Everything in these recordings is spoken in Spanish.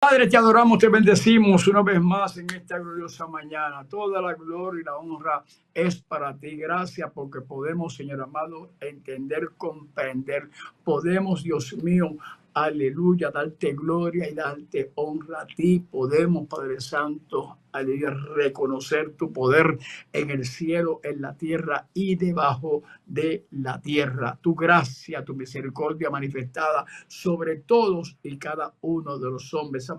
Padre, te adoramos, te bendecimos una vez más en esta gloriosa mañana. Toda la gloria y la honra es para ti. Gracias porque podemos, Señor amado, entender, comprender. Podemos, Dios mío, aleluya, darte gloria y darte honra a ti. Podemos, Padre Santo, aleluya, reconocer tu poder en el cielo, en la tierra y debajo de la tierra. Tu gracia, tu misericordia manifestada sobre todos y cada uno de los hombres. Esa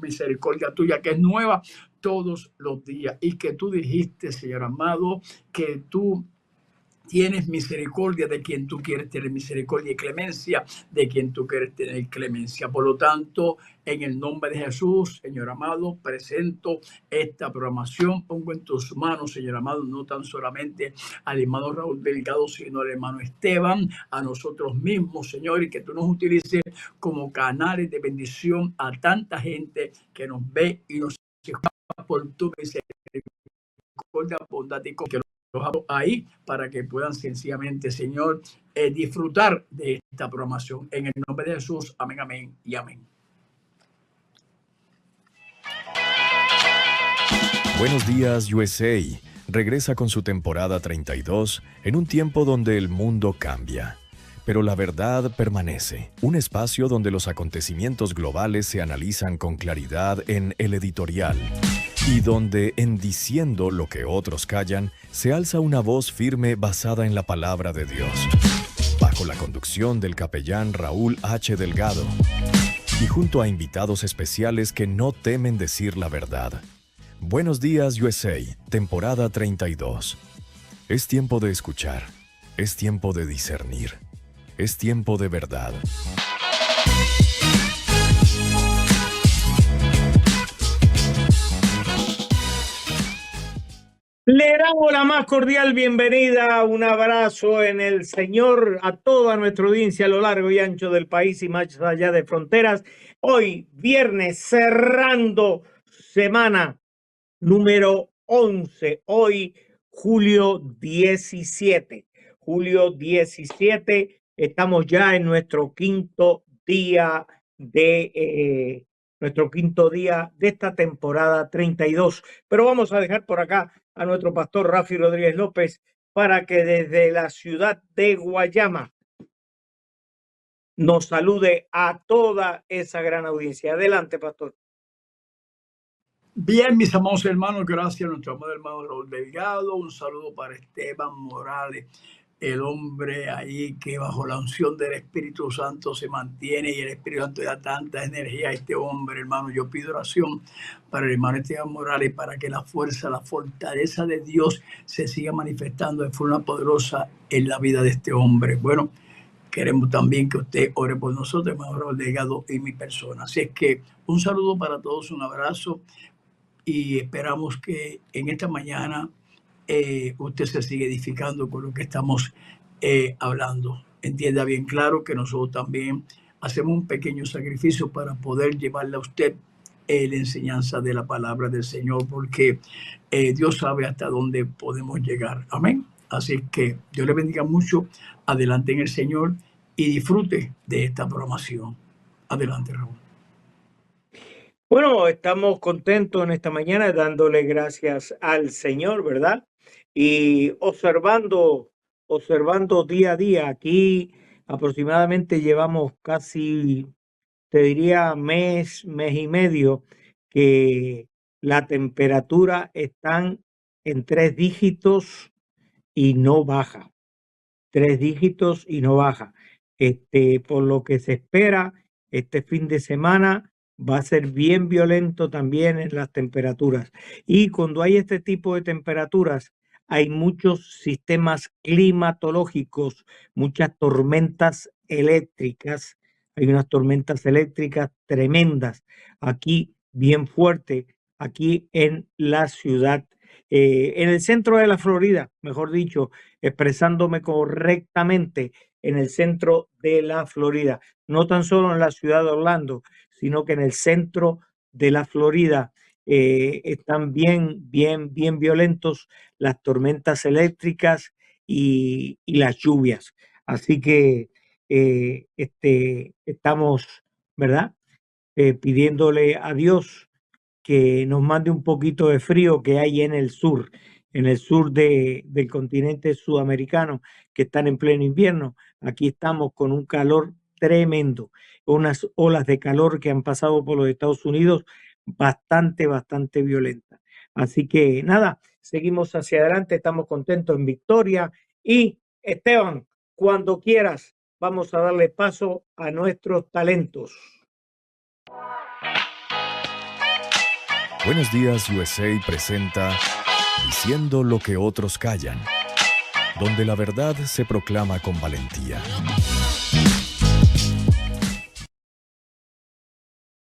misericordia tuya que es nueva todos los días y que tú dijiste, Señor amado, que tú tienes misericordia de quien tú quieres tener misericordia y clemencia de quien tú quieres tener clemencia. Por lo tanto, en el nombre de Jesús, Señor amado, presento esta programación. Pongo en tus manos, Señor amado, no tan solamente al hermano Raúl Delgado, sino al hermano Esteban, a nosotros mismos, Señor, y que tú nos utilices como canales de bendición a tanta gente que nos ve y nos escucha por tu misericordia, bondad y que ahí para que puedan sencillamente, Señor, disfrutar de esta programación. En el nombre de Jesús, amén, amén y amén. Buenos días, USA. Regresa con su temporada 32 en un tiempo donde el mundo cambia. Pero la verdad permanece. Un espacio donde los acontecimientos globales se analizan con claridad en el editorial. Y donde, en diciendo lo que otros callan, se alza una voz firme basada en la palabra de Dios. Bajo la conducción del capellán Raúl H. Delgado. Y junto a invitados especiales que no temen decir la verdad. Buenos días, USA, temporada 32. Es tiempo de escuchar. Es tiempo de discernir. Es tiempo de verdad. Le damos la más cordial bienvenida, un abrazo en el Señor a toda nuestra audiencia a lo largo y ancho del país y más allá de fronteras. Hoy, viernes, cerrando semana número 11. Hoy, julio 17. Julio 17, estamos ya en nuestro quinto día de esta temporada 32. Pero vamos a dejar por acá a nuestro pastor Rafi Rodríguez López para que desde la ciudad de Guayama nos salude a toda esa gran audiencia. Adelante, pastor. Bien, mis amados hermanos, gracias a nuestro amado hermano Raúl Delgado. Un saludo para Esteban Morales, el hombre ahí que bajo la unción del Espíritu Santo se mantiene y el Espíritu Santo da tanta energía a este hombre, hermano. Yo pido oración para el hermano Esteban Morales para que la fuerza, la fortaleza de Dios se siga manifestando de forma poderosa en la vida de este hombre. Bueno, queremos también que usted ore por nosotros, hermano Raúl Delgado y mi persona. Así es que un saludo para todos, un abrazo. Y esperamos que en esta mañana usted se siga edificando con lo que estamos hablando. Entienda bien claro que nosotros también hacemos un pequeño sacrificio para poder llevarle a usted la enseñanza de la palabra del Señor, porque Dios sabe hasta dónde podemos llegar. Amén. Así que Dios le bendiga mucho. Adelante en el Señor y disfrute de esta programación. Adelante, Raúl. Bueno, estamos contentos en esta mañana dándole gracias al Señor, ¿verdad? Y observando día a día. Aquí aproximadamente llevamos casi, te diría, mes y medio, que la temperatura está en 3 dígitos y no baja. 3 dígitos y no baja. Por lo que se espera, este fin de semana va a ser bien violento también en las temperaturas. Y cuando hay este tipo de temperaturas, hay muchos sistemas climatológicos, muchas tormentas eléctricas. Hay unas tormentas eléctricas tremendas aquí, bien fuerte, aquí en la ciudad, en el centro de la Florida, mejor dicho, expresándome correctamente, en el centro de la Florida, no tan solo en la ciudad de Orlando, sino que en el centro de la Florida están bien violentos las tormentas eléctricas y las lluvias. Así que estamos, ¿verdad? pidiéndole a Dios que nos mande un poquito de frío que hay en el sur del continente sudamericano, que están en pleno invierno. Aquí estamos con un calor tremendo, unas olas de calor que han pasado por los Estados Unidos bastante violentas. Así que nada, seguimos hacia adelante, estamos contentos en victoria. Y Esteban, cuando quieras, vamos a darle paso a nuestros talentos. Buenos Días USA presenta Diciendo lo que otros callan, donde la verdad se proclama con valentía.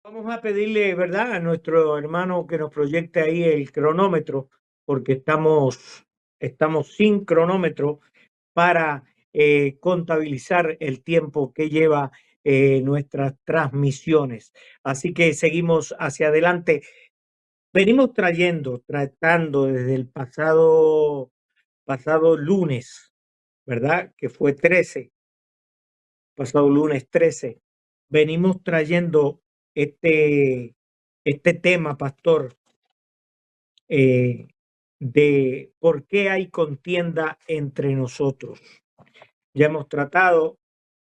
Vamos a pedirle, ¿verdad?, a nuestro hermano que nos proyecte ahí el cronómetro, porque estamos sin cronómetro para contabilizar el tiempo que lleva nuestras transmisiones. Así que seguimos hacia adelante. Venimos tratando desde el pasado lunes, ¿verdad? Que fue 13, pasado lunes 13. Venimos trayendo este tema, pastor, de por qué hay contienda entre nosotros. Ya hemos tratado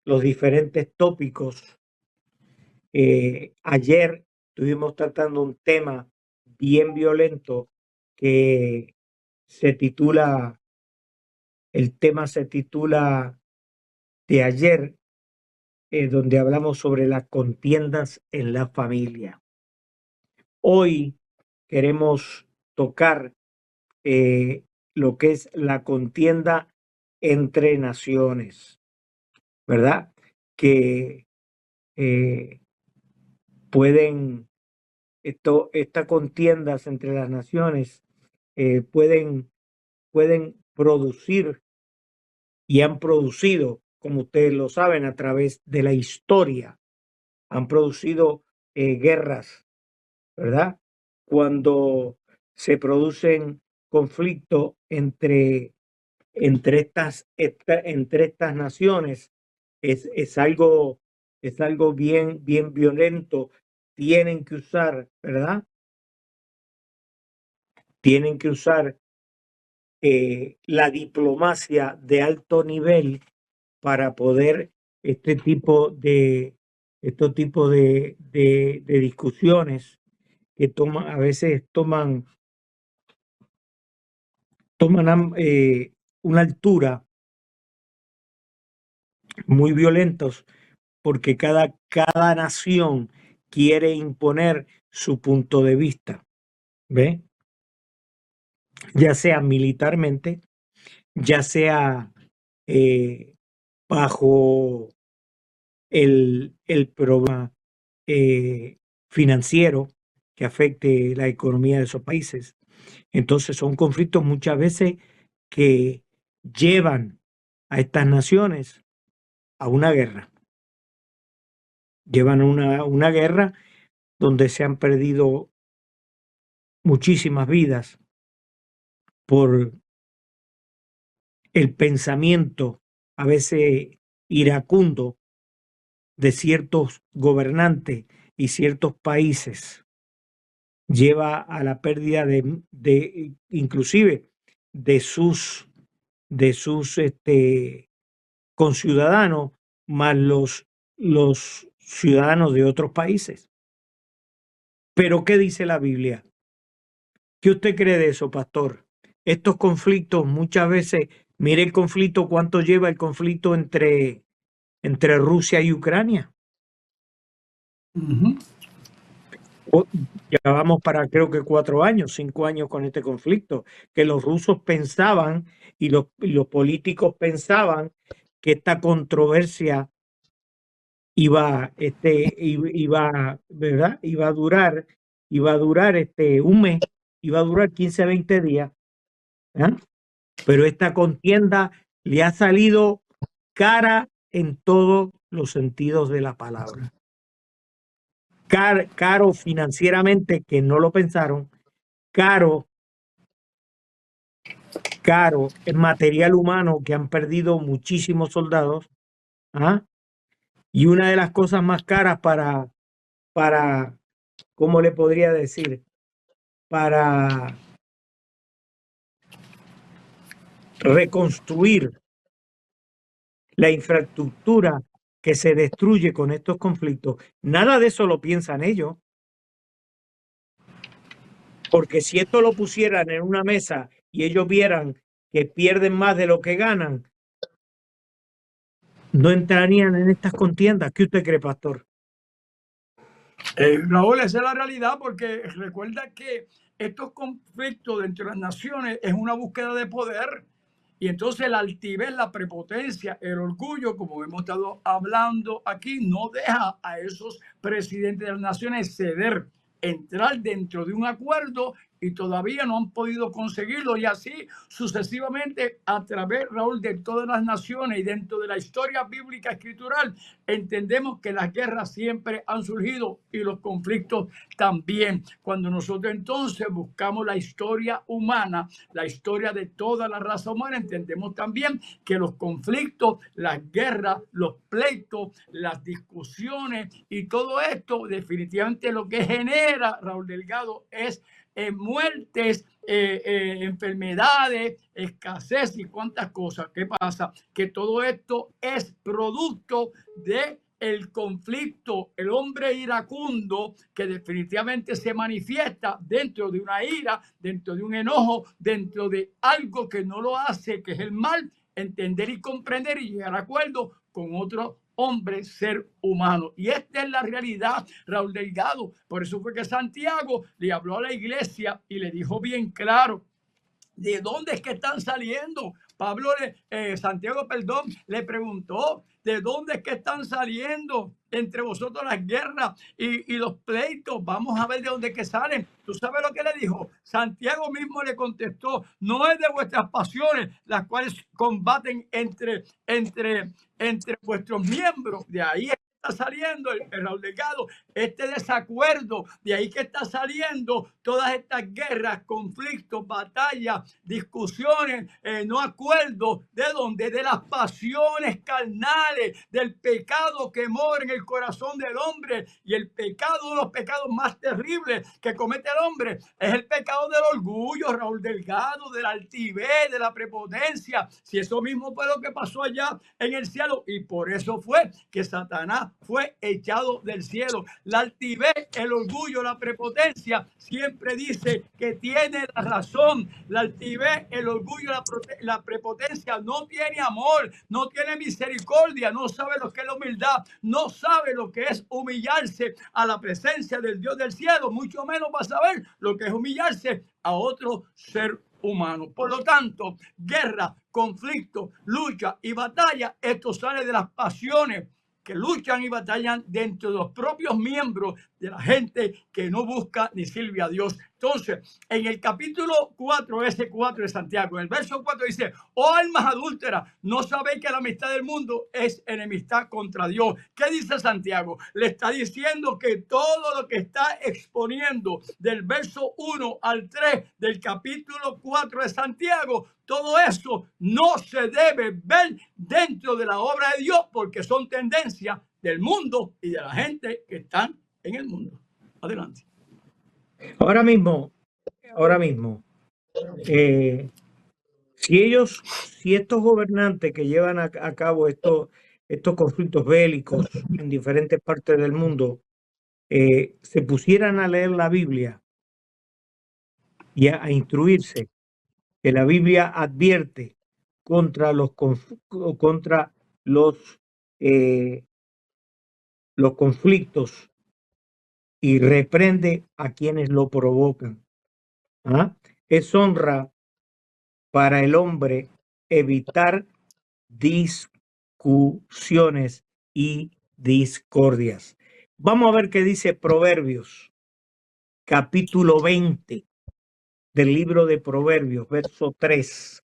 los diferentes tópicos. Ayer estuvimos tratando un tema bien violento que el tema se titula de ayer, donde hablamos sobre las contiendas en la familia. Hoy queremos tocar lo que es la contienda entre naciones, ¿verdad? Que estas contiendas entre las naciones pueden producir y han producido, como ustedes lo saben, a través de la historia, han producido guerras, ¿verdad? Cuando se producen conflictos entre estas naciones, es algo bien violento. Tienen que usar, ¿verdad? Tienen que usar la diplomacia de alto nivel para poder estos tipos de discusiones que a veces toman una altura muy violentos, porque cada nación quiere imponer su punto de vista, ¿ve? Ya sea militarmente, ya sea bajo el programa financiero que afecte la economía de esos países. Entonces son conflictos muchas veces que llevan a estas naciones a una guerra. Llevan una guerra donde se han perdido muchísimas vidas por el pensamiento a veces iracundo de ciertos gobernantes y ciertos países. Lleva a la pérdida de inclusive de sus conciudadanos, más los ciudadanos de otros países. Pero ¿qué dice la Biblia? ¿Qué usted cree de eso, pastor? Estos conflictos muchas veces, mire el conflicto, cuánto lleva el conflicto entre Rusia y Ucrania. Ya vamos para creo que 5 años con este conflicto, que los rusos pensaban y los políticos pensaban que esta controversia ¿verdad? Iba a durar un mes, iba a durar 15 a 20 días. ¿eh? Pero esta contienda le ha salido cara en todos los sentidos de la palabra. Caro financieramente, que no lo pensaron, caro en material humano, que han perdido muchísimos soldados. Y una de las cosas más caras para para, ¿cómo le podría decir? Para reconstruir la infraestructura que se destruye con estos conflictos. Nada de eso lo piensan ellos, porque si esto lo pusieran en una mesa y ellos vieran que pierden más de lo que ganan, no entrarían en estas contiendas. ¿Qué usted cree, pastor? Raúl, esa es la realidad, porque recuerda que estos conflictos dentro de las naciones es una búsqueda de poder. Y entonces la altivez, la prepotencia, el orgullo, como hemos estado hablando aquí, no deja a esos presidentes de las naciones ceder, entrar dentro de un acuerdo, y todavía no han podido conseguirlo. Y así sucesivamente a través, Raúl, de todas las naciones y dentro de la historia bíblica escritural, entendemos que las guerras siempre han surgido y los conflictos también. Cuando nosotros entonces buscamos la historia humana, la historia de toda la raza humana, entendemos también que los conflictos, las guerras, los pleitos, las discusiones y todo esto definitivamente lo que genera, Raúl Delgado, es muertes, enfermedades, escasez y cuántas cosas. ¿Qué pasa? Que todo esto es producto de el conflicto, el hombre iracundo que definitivamente se manifiesta dentro de una ira, dentro de un enojo, dentro de algo que no lo hace, que es el mal, entender y comprender y llegar a acuerdo con otro hombre, ser humano. Y esta es la realidad, Raúl Delgado. Por eso fue que Santiago le habló a la iglesia y le dijo bien claro de dónde es que están saliendo. Santiago, perdón, le preguntó de dónde es que están saliendo entre vosotros las guerras y los pleitos. Vamos a ver de dónde es que salen. ¿Tú sabes lo que le dijo? Santiago mismo le contestó: no es de vuestras pasiones las cuales combaten entre vuestros miembros. De ahí está saliendo el Raúl Delgado, este desacuerdo, de ahí que está saliendo todas estas guerras, conflictos, batallas, discusiones, no acuerdos. ¿De dónde? De las pasiones carnales, del pecado que mora en el corazón del hombre. Y el pecado, uno de los pecados más terribles que comete el hombre, es el pecado del orgullo, Raúl Delgado, de la altivez, de la prepotencia. Si eso mismo fue lo que pasó allá en el cielo, y por eso fue que Satanás fue echado del cielo. La altivez, el orgullo, la prepotencia, siempre dice que tiene la razón. La altivez, el orgullo, la prepotencia no tiene amor, no tiene misericordia, no sabe lo que es la humildad, no sabe lo que es humillarse a la presencia del Dios del cielo, mucho menos va a saber lo que es humillarse a otro ser humano. Por lo tanto, guerra, conflicto, lucha y batalla, esto sale de las pasiones que luchan y batallan dentro de los propios miembros de la gente que no busca ni sirve a Dios. Entonces, en el capítulo 4, ese 4 de Santiago, en el verso 4 dice: oh almas adúlteras, ¿no sabéis que la amistad del mundo es enemistad contra Dios? ¿Qué dice Santiago? Le está diciendo que todo lo que está exponiendo del verso 1 al 3 del capítulo 4 de Santiago, todo eso no se debe ver dentro de la obra de Dios, porque son tendencias del mundo y de la gente que están en el mundo. Adelante. Ahora mismo, si estos gobernantes que llevan a cabo estos conflictos bélicos en diferentes partes del mundo se pusieran a leer la Biblia y a instruirse, que la Biblia advierte contra los conflictos y reprende a quienes lo provocan. ¿Ah? Es honra para el hombre evitar discusiones y discordias. Vamos a ver qué dice Proverbios, capítulo 20 del libro de Proverbios, verso 3.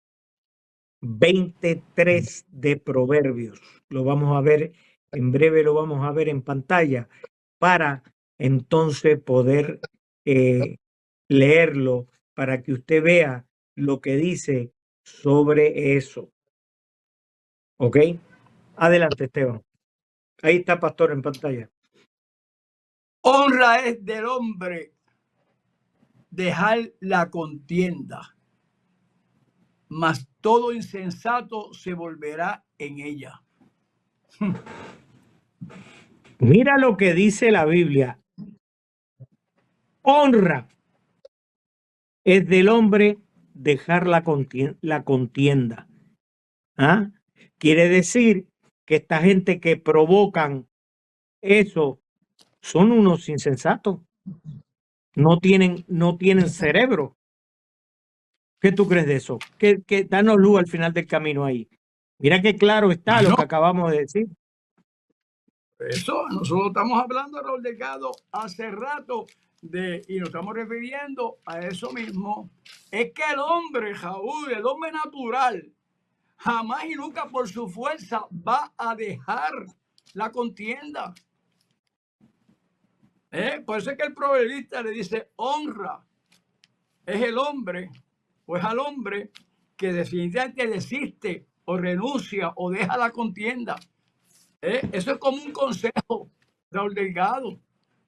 23 de Proverbios. Lo vamos a ver en breve, lo vamos a ver en pantalla para entonces poder leerlo, para que usted vea lo que dice sobre eso. ¿Ok? Adelante, Esteban. Ahí está, pastor, en pantalla. Honra es del hombre dejar la contienda, mas todo insensato se volverá en ella. Mira lo que dice la Biblia. Honra es del hombre dejar la contienda. ¿Ah? Quiere decir que esta gente que provocan eso son unos insensatos. No tienen cerebro. ¿Qué tú crees de eso? Danos luz al final del camino ahí. Mira qué claro está lo que acabamos de decir. Eso, nosotros estamos hablando, Raúl Delgado, hace rato y nos estamos refiriendo a eso mismo. Es que el hombre, Raúl, el hombre natural, jamás y nunca por su fuerza va a dejar la contienda. Por eso es que el proverbista le dice, honra es el hombre, pues al hombre que definitivamente desiste o renuncia o deja la contienda. Eso es como un consejo, Raúl Delgado,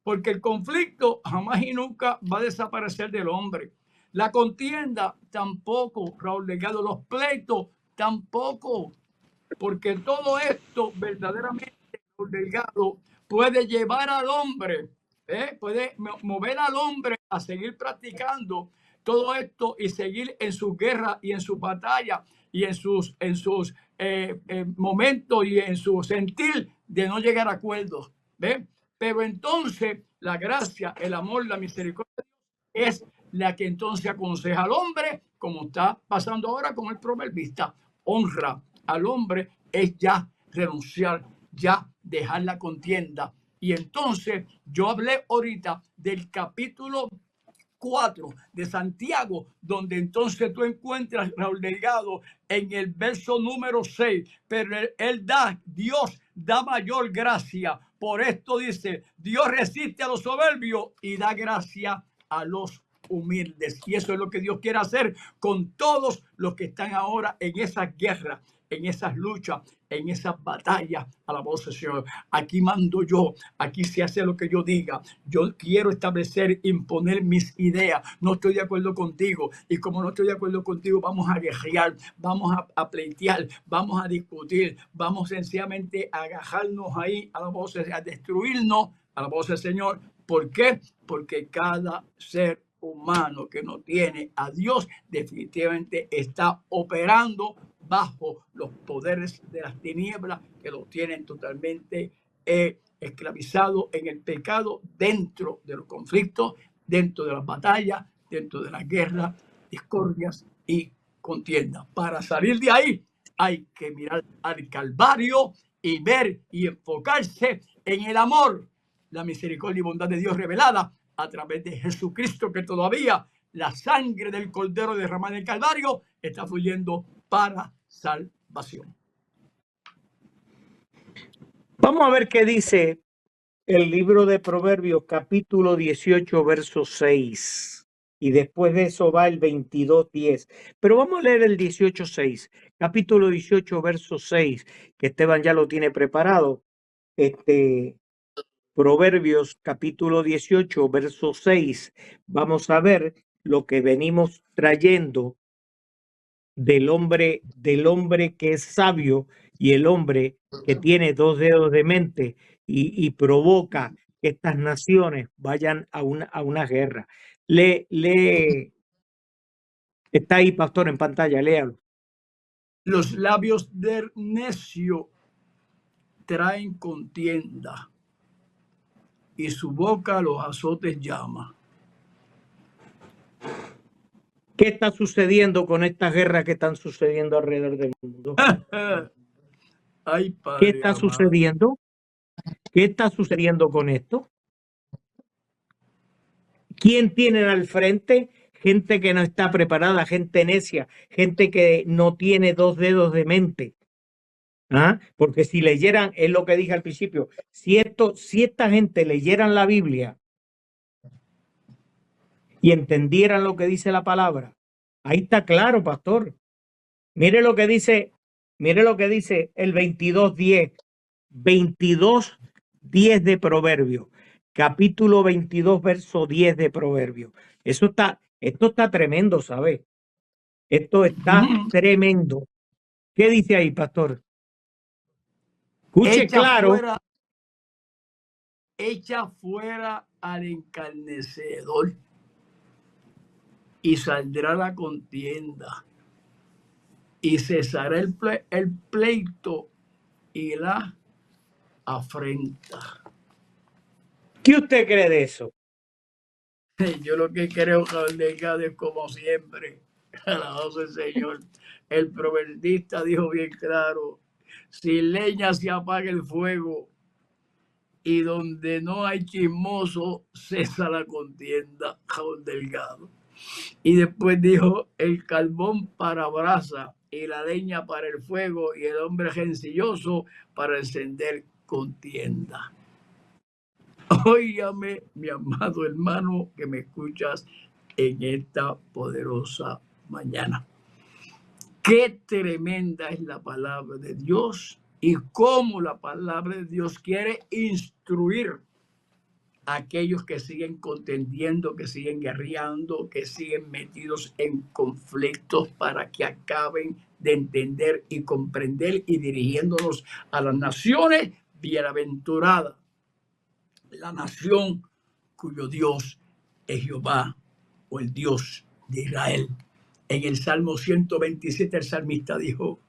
porque el conflicto jamás y nunca va a desaparecer del hombre. La contienda tampoco, Raúl Delgado, los pleitos tampoco, porque todo esto verdaderamente, Raúl Delgado, puede llevar al hombre, puede mover al hombre a seguir practicando todo esto y seguir en su guerra y en su batalla y en sus momentos y en su sentir de no llegar a acuerdos. ¿Ve? Pero entonces la gracia, el amor, la misericordia es la que entonces aconseja al hombre, como está pasando ahora con el proverbista. Honra al hombre es ya renunciar, ya dejar la contienda. Y entonces yo hablé ahorita del capítulo 4 de Santiago, donde entonces tú encuentras, Raúl Delgado, en el verso número 6, pero Dios da mayor gracia. Por esto dice, Dios resiste a los soberbios y da gracia a los humildes. Y eso es lo que Dios quiere hacer con todos los que están ahora en esas guerras, en esas luchas, en esas batallas. A la voz del Señor. Aquí mando yo, aquí se hace lo que yo diga. Yo quiero establecer, imponer mis ideas. No estoy de acuerdo contigo. Y como no estoy de acuerdo contigo, vamos a guerrear, vamos a pleitear, vamos a discutir, vamos sencillamente a agajarnos ahí a la voz, a destruirnos a la voz del Señor. ¿Por qué? Porque cada ser humano que no tiene a Dios definitivamente está operando bajo los poderes de las tinieblas que lo tienen totalmente esclavizado en el pecado, dentro de los conflictos, dentro de las batallas, dentro de las guerras, discordias y contiendas. Para salir de ahí hay que mirar al Calvario y ver y enfocarse en el amor, la misericordia y bondad de Dios revelada a través de Jesucristo, que todavía la sangre del Cordero derramada en el Calvario está fluyendo para salvación. Vamos a ver qué dice el libro de Proverbios, capítulo 18, verso 6. Y después de eso va el 22:10. Pero vamos a leer el 18:6. Capítulo 18, verso 6, que Esteban ya lo tiene preparado. Proverbios, capítulo 18, verso 6. Vamos a ver lo que venimos trayendo del hombre que es sabio y el hombre que tiene dos dedos de mente y provoca que estas naciones vayan a una guerra. Está ahí, pastor, en pantalla, léalo. Los labios del necio traen contienda y su boca los azotes llama. ¿Qué está sucediendo con estas guerras que están sucediendo alrededor del mundo? Ay, Padre ¿Qué está amado sucediendo? ¿Qué está sucediendo con esto? ¿Quién tienen al frente? Gente que no está preparada, gente necia, gente que no tiene dos dedos de mente. ¿Ah? Porque si leyeran, es lo que dije al principio, si esta gente leyeran la Biblia y entendieran lo que dice la palabra, ahí está claro, pastor. Mire lo que dice el 22:10 de Proverbios. capítulo 22, verso 10 de Proverbios. Esto está tremendo, ¿sabes? Esto está tremendo. ¿Qué dice ahí, pastor? Escuche claro. Echa fuera al encarnecedor y saldrá la contienda y cesará el pleito y la afrenta. ¿Qué usted cree de eso? Yo lo que creo, Delgado, es como siempre, alabado sea el Señor. El proverbista dijo bien claro: sin leña se apaga el fuego, y donde no hay chismoso cesa la contienda, Raúl Delgado. Y después dijo: el carbón para brasa y la leña para el fuego, y el hombre rencilloso para encender contienda. Óigame, mi amado hermano, que me escuchas en esta poderosa mañana. Qué tremenda es la palabra de Dios y cómo la palabra de Dios quiere instruir a aquellos que siguen contendiendo, que siguen guerreando, que siguen metidos en conflictos, para que acaben de entender y comprender, y dirigiéndonos a las naciones bienaventuradas, la nación cuyo Dios es Jehová, o el Dios de Israel. En el Salmo 127 el salmista dijo: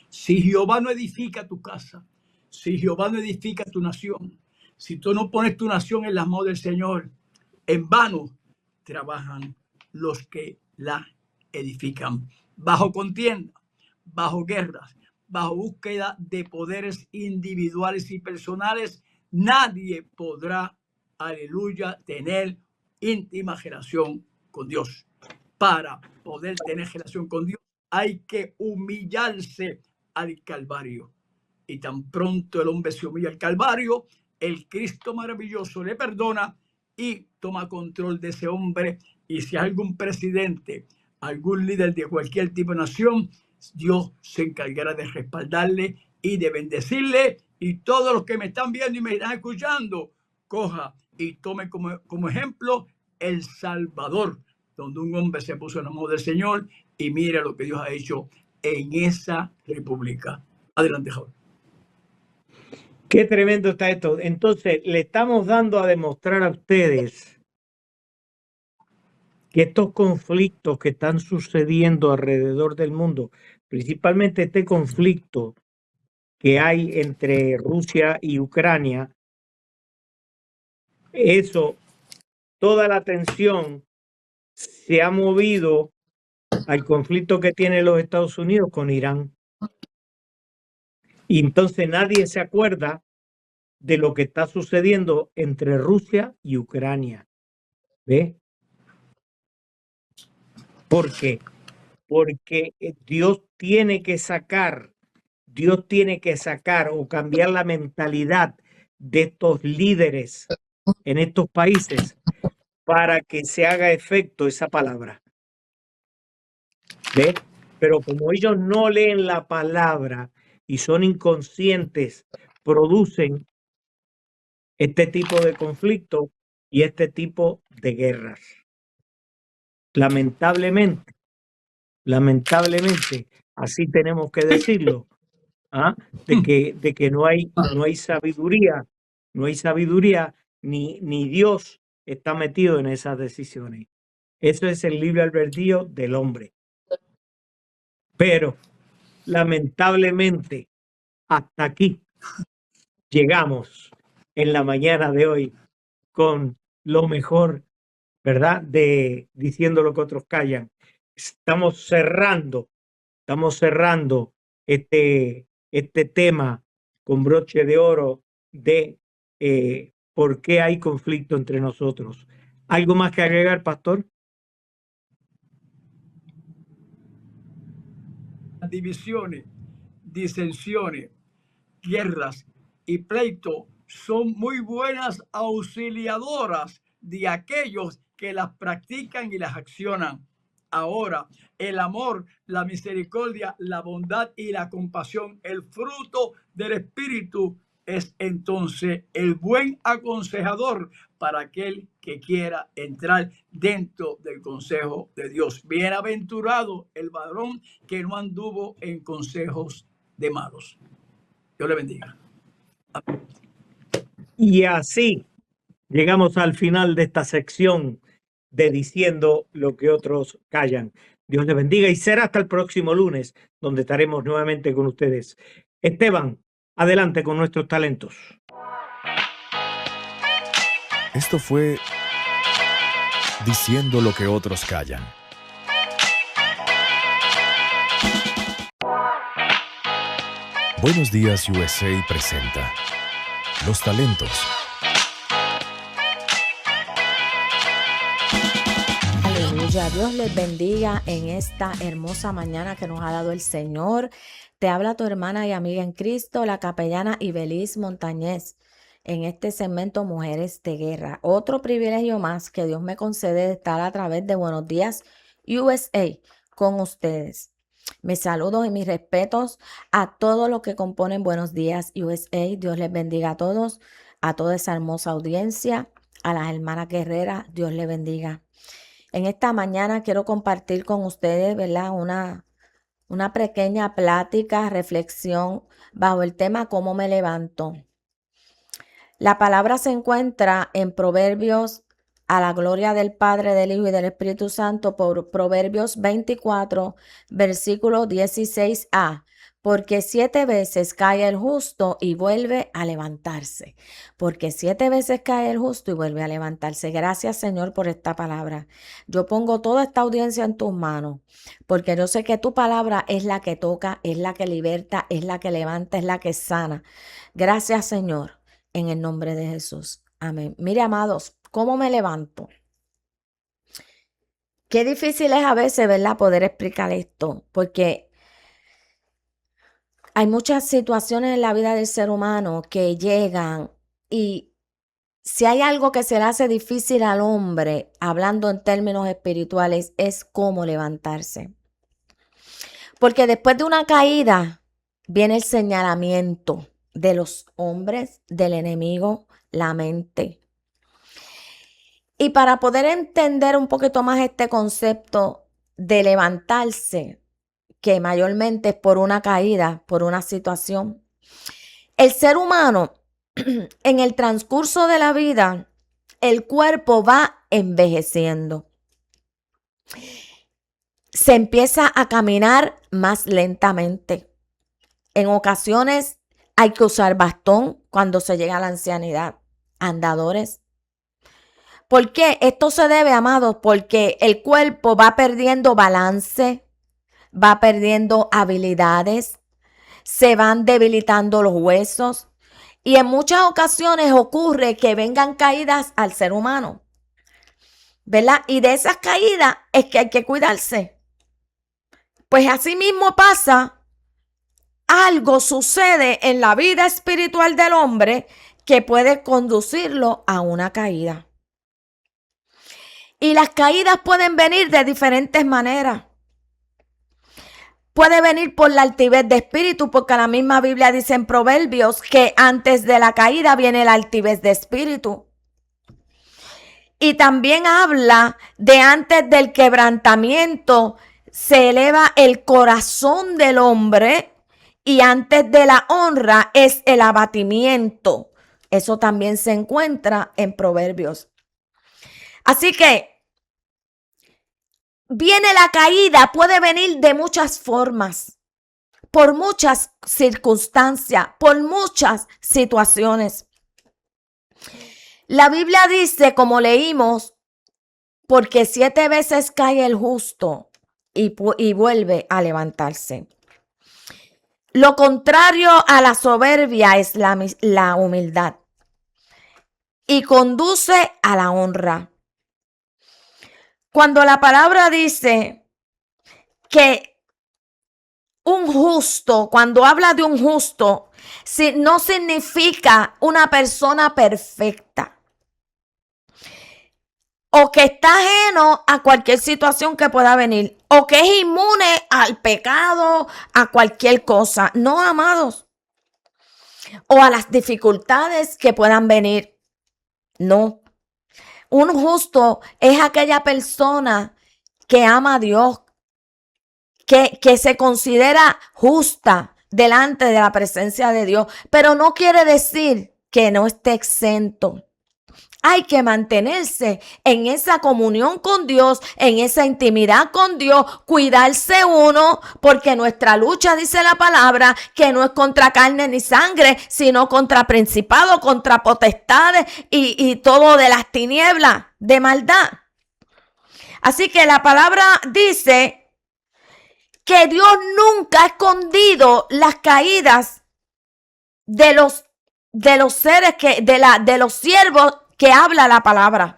si Jehová no edifica tu casa, si Jehová no edifica tu nación, si tú no pones tu nación en las manos del Señor, en vano trabajan los que la edifican. Bajo contienda, bajo guerras, bajo búsqueda de poderes individuales y personales, nadie podrá, aleluya, tener íntima relación con Dios. Para poder tener relación con Dios hay que humillarse al Calvario. Y tan pronto el hombre se humilla al Calvario, el Cristo maravilloso le perdona y toma control de ese hombre. Y si hay algún presidente, algún líder de cualquier tipo de nación, Dios se encargará de respaldarle y de bendecirle. Y todos los que me están viendo y me están escuchando, coja y tome como ejemplo El Salvador, donde un hombre se puso en la mano del Señor, y mire lo que Dios ha hecho en esa república. Adelante, Javier. Qué tremendo está esto. Entonces, le estamos dando a demostrar a ustedes que estos conflictos que están sucediendo alrededor del mundo, principalmente este conflicto que hay entre Rusia y Ucrania, toda la atención se ha movido al conflicto que tiene los Estados Unidos con Irán. Y entonces nadie se acuerda de lo que está sucediendo entre Rusia y Ucrania. ¿Ve? ¿Por qué? Porque Dios tiene que sacar o cambiar la mentalidad de estos líderes en estos países para que se haga efecto esa palabra. ¿Ve? Pero como ellos no leen la palabra y son inconscientes, producen este tipo de conflicto y este tipo de guerras. Lamentablemente, así tenemos que decirlo, de que no hay sabiduría, ni Dios está metido en esas decisiones. Eso es el libre albedrío del hombre. Pero lamentablemente, hasta aquí llegamos en la mañana de hoy con lo mejor, ¿verdad? De diciendo lo que otros callan. Estamos cerrando este tema con broche de oro de por qué hay conflicto entre nosotros. ¿Algo más que agregar, pastor? Divisiones, disensiones, guerras y pleitos son muy buenas auxiliadoras de aquellos que las practican y las accionan. Ahora, el amor, la misericordia, la bondad y la compasión, el fruto del Espíritu, es entonces el buen aconsejador para aquel que quiera entrar dentro del consejo de Dios. Bienaventurado el varón que no anduvo en consejos de malos. Dios le bendiga. Y así llegamos al final de esta sección de Diciendo lo que otros callan. Dios les bendiga y será hasta el próximo lunes, donde estaremos nuevamente con ustedes. Esteban, adelante con nuestros talentos. Esto fue Diciendo lo que otros callan. Buenos Días USA presenta Los talentos. Aleluya, Dios les bendiga en esta hermosa mañana que nos ha dado el Señor. Te habla tu hermana y amiga en Cristo, la capellana Ibeliz Montañez, en este segmento Mujeres de Guerra. Otro privilegio más que Dios me concede de estar a través de Buenos Días USA con ustedes. Mis saludos y mis respetos a todos los que componen Buenos Días USA. Dios les bendiga a toda esa hermosa audiencia, a las hermanas guerreras, Dios les bendiga. En esta mañana quiero compartir con ustedes, ¿verdad? Una pequeña plática, reflexión bajo el tema ¿Cómo me levanto? La palabra se encuentra en Proverbios, a la gloria del Padre, del Hijo y del Espíritu Santo, por Proverbios 24, versículo 16a. Porque 7 veces cae el justo y vuelve a levantarse. Porque 7 veces cae el justo y vuelve a levantarse. Gracias, Señor, por esta palabra. Yo pongo toda esta audiencia en tus manos, porque yo sé que tu palabra es la que toca, es la que liberta, es la que levanta, es la que sana. Gracias, Señor, en el nombre de Jesús. Amén. Mire, amados, ¿cómo me levanto? Qué difícil es a veces, ¿verdad?, poder explicar esto, porque hay muchas situaciones en la vida del ser humano que llegan y si hay algo que se le hace difícil al hombre, hablando en términos espirituales, es cómo levantarse. Porque después de una caída viene el señalamiento de los hombres, del enemigo, la mente. Y para poder entender un poquito más este concepto de levantarse, que mayormente es por una caída, por una situación, el ser humano en el transcurso de la vida, el cuerpo va envejeciendo. Se empieza a caminar más lentamente. En ocasiones hay que usar bastón cuando se llega a la ancianidad, andadores. ¿Por qué? Esto se debe, amados, porque el cuerpo va perdiendo balance, va perdiendo habilidades, se van debilitando los huesos y en muchas ocasiones ocurre que vengan caídas al ser humano, ¿verdad? Y de esas caídas es que hay que cuidarse. Pues así mismo pasa, algo sucede en la vida espiritual del hombre que puede conducirlo a una caída. Y las caídas pueden venir de diferentes maneras. Puede venir por la altivez de espíritu, porque la misma Biblia dice en Proverbios que antes de la caída viene la altivez de espíritu. Y también habla de antes del quebrantamiento se eleva el corazón del hombre y antes de la honra es el abatimiento. Eso también se encuentra en Proverbios. Así que viene la caída, puede venir de muchas formas, por muchas circunstancias, por muchas situaciones. La Biblia dice, como leímos, porque 7 veces cae el justo y vuelve a levantarse. Lo contrario a la soberbia es la humildad y conduce a la honra. Cuando la palabra dice que un justo, cuando habla de un justo, no significa una persona perfecta o que está ajeno a cualquier situación que pueda venir o que es inmune al pecado, a cualquier cosa. No, amados. O a las dificultades que puedan venir. No. Un justo es aquella persona que ama a Dios, que se considera justa delante de la presencia de Dios, pero no quiere decir que no esté exento. Hay que mantenerse en esa comunión con Dios, en esa intimidad con Dios, cuidarse uno, porque nuestra lucha, dice la palabra, que no es contra carne ni sangre, sino contra principados, contra potestades y todo de las tinieblas, de maldad. Así que la palabra dice que Dios nunca ha escondido las caídas de los seres de los siervos que habla la palabra.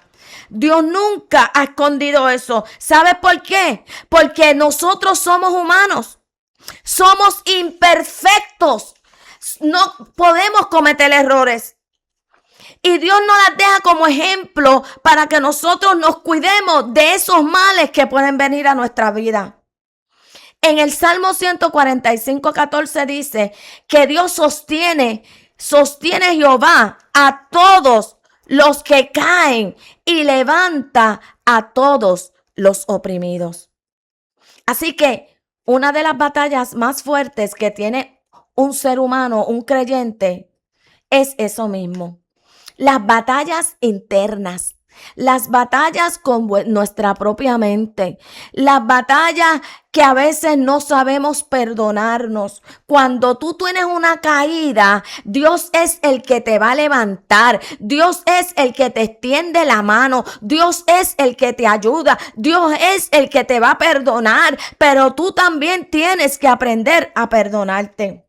Dios nunca ha escondido eso. ¿Sabes por qué? Porque nosotros somos humanos. Somos imperfectos. No podemos cometer errores. Y Dios nos las deja como ejemplo para que nosotros nos cuidemos de esos males que pueden venir a nuestra vida. En el Salmo 145:14 dice que Dios sostiene Jehová a todos los que caen y levanta a todos los oprimidos. Así que una de las batallas más fuertes que tiene un ser humano, un creyente, es eso mismo. Las batallas internas, las batallas con nuestra propia mente, las batallas que a veces no sabemos perdonarnos. Cuando tú tienes una caída, Dios es el que te va a levantar. Dios es el que te extiende la mano. Dios es el que te ayuda. Dios es el que te va a perdonar. Pero tú también tienes que aprender a perdonarte.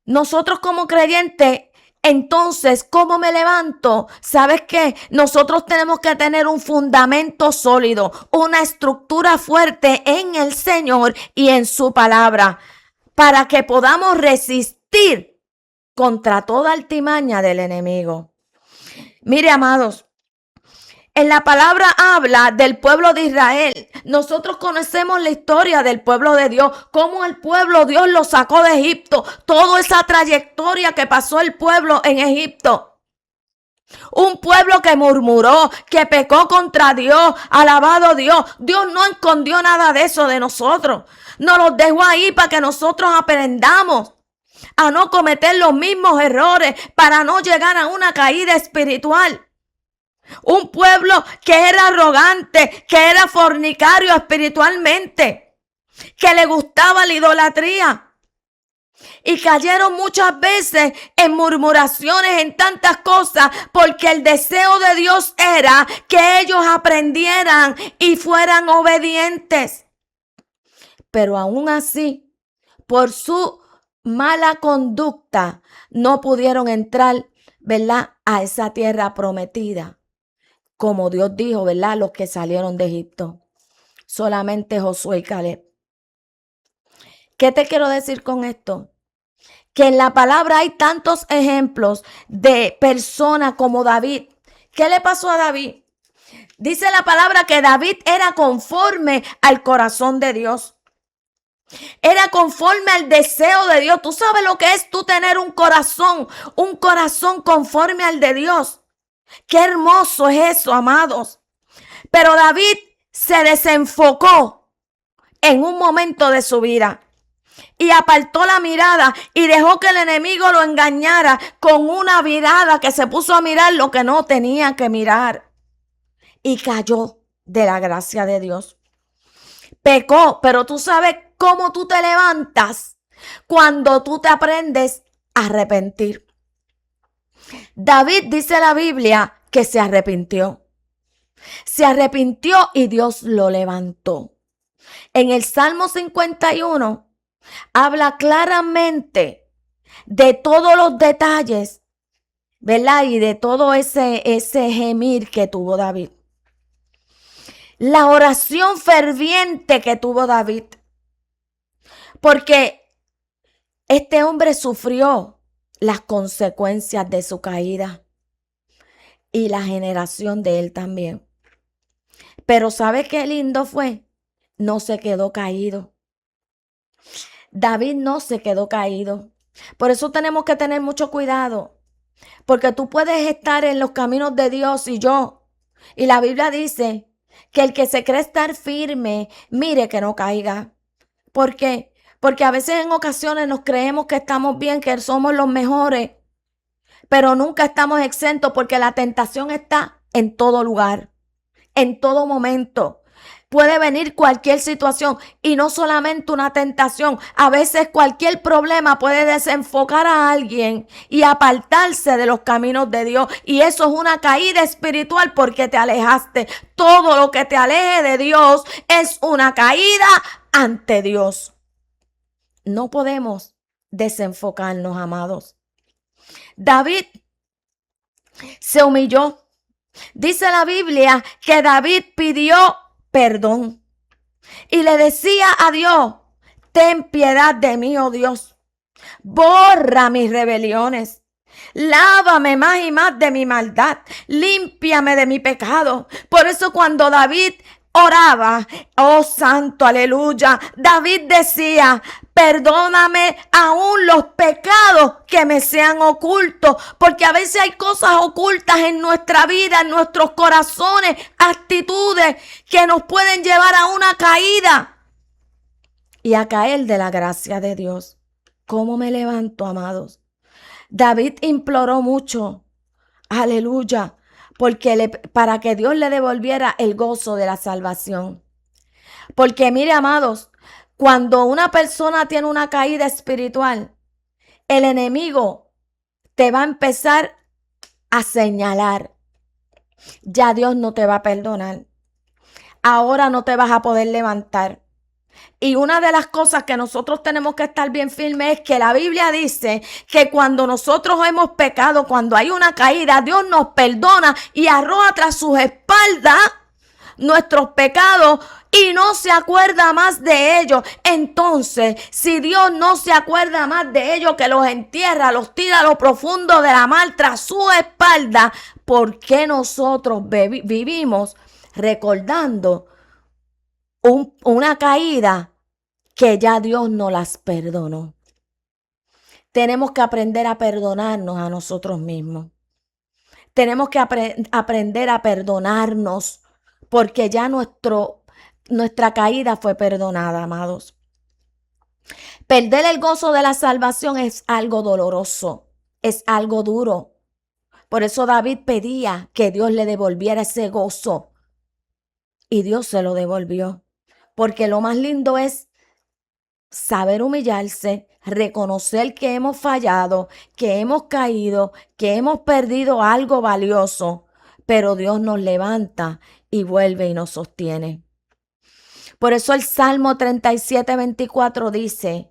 Nosotros como creyentes, entonces, ¿cómo me levanto? ¿Sabes qué? Nosotros tenemos que tener un fundamento sólido, una estructura fuerte en el Señor y en su palabra, para que podamos resistir contra toda altimaña del enemigo. Mire, amados, en la palabra habla del pueblo de Israel. Nosotros conocemos la historia del pueblo de Dios, cómo el pueblo Dios lo sacó de Egipto, toda esa trayectoria que pasó el pueblo en Egipto. Un pueblo que murmuró, que pecó contra Dios, alabado Dios. Dios no escondió nada de eso de nosotros. Nos los dejó ahí para que nosotros aprendamos a no cometer los mismos errores, para no llegar a una caída espiritual. Un pueblo que era arrogante, que era fornicario espiritualmente, que le gustaba la idolatría. Y cayeron muchas veces en murmuraciones, en tantas cosas, porque el deseo de Dios era que ellos aprendieran y fueran obedientes. Pero aún así, por su mala conducta, no pudieron entrar, ¿verdad?, a esa tierra prometida. Como Dios dijo, ¿verdad?, los que salieron de Egipto. Solamente Josué y Caleb. ¿Qué te quiero decir con esto? Que en la palabra hay tantos ejemplos de personas como David. ¿Qué le pasó a David? Dice la palabra que David era conforme al corazón de Dios. Era conforme al deseo de Dios. ¿Tú sabes lo que es tú tener un corazón conforme al de Dios? Qué hermoso es eso, amados. Pero David se desenfocó en un momento de su vida y apartó la mirada y dejó que el enemigo lo engañara con una mirada que se puso a mirar lo que no tenía que mirar y cayó de la gracia de Dios. Pecó, pero tú sabes cómo tú te levantas cuando tú te aprendes a arrepentir. David, dice la Biblia, que se arrepintió. Se arrepintió y Dios lo levantó. En el Salmo 51 habla claramente de todos los detalles, ¿verdad? Y de todo ese gemir que tuvo David. La oración ferviente que tuvo David. Porque este hombre sufrió las consecuencias de su caída y la generación de él también. Pero ¿sabe qué lindo fue? No se quedó caído. David no se quedó caído. Por eso tenemos que tener mucho cuidado. Porque tú puedes estar en los caminos de Dios y yo. Y la Biblia dice que el que se cree estar firme, mire que no caiga. ¿Por qué? Porque a veces en ocasiones nos creemos que estamos bien, que somos los mejores, pero nunca estamos exentos porque la tentación está en todo lugar, en todo momento. Puede venir cualquier situación y no solamente una tentación. A veces cualquier problema puede desenfocar a alguien y apartarse de los caminos de Dios. Y eso es una caída espiritual porque te alejaste. Todo lo que te aleje de Dios es una caída ante Dios. No podemos desenfocarnos, amados. David se humilló. Dice la Biblia que David pidió perdón y le decía a Dios: ten piedad de mí, oh Dios, borra mis rebeliones, lávame más y más de mi maldad, límpiame de mi pecado. Por eso cuando David oraba, oh santo, aleluya, David decía: perdóname aún los pecados que me sean ocultos, porque a veces hay cosas ocultas en nuestra vida, en nuestros corazones, actitudes que nos pueden llevar a una caída y a caer de la gracia de Dios. ¿Cómo me levanto, amados? David imploró mucho, aleluya, para que Dios le devolviera el gozo de la salvación. Porque mire, amados, cuando una persona tiene una caída espiritual, el enemigo te va a empezar a señalar. Ya Dios no te va a perdonar. Ahora no te vas a poder levantar. Y una de las cosas que nosotros tenemos que estar bien firmes es que la Biblia dice que cuando nosotros hemos pecado, cuando hay una caída, Dios nos perdona y arroja tras sus espaldas nuestros pecados y no se acuerda más de ellos. Entonces, si Dios no se acuerda más de ellos, que los entierra, los tira a lo profundo de la mar tras su espalda, ¿por qué nosotros vivimos recordando una caída que ya Dios no las perdonó? Tenemos que aprender a perdonarnos a nosotros mismos. Tenemos que aprender a perdonarnos porque ya nuestra caída fue perdonada, amados. Perder el gozo de la salvación es algo doloroso, es algo duro. Por eso David pedía que Dios le devolviera ese gozo y Dios se lo devolvió. Porque lo más lindo es saber humillarse, reconocer que hemos fallado, que hemos caído, que hemos perdido algo valioso, pero Dios nos levanta y vuelve y nos sostiene. Por eso el Salmo 37:24 dice: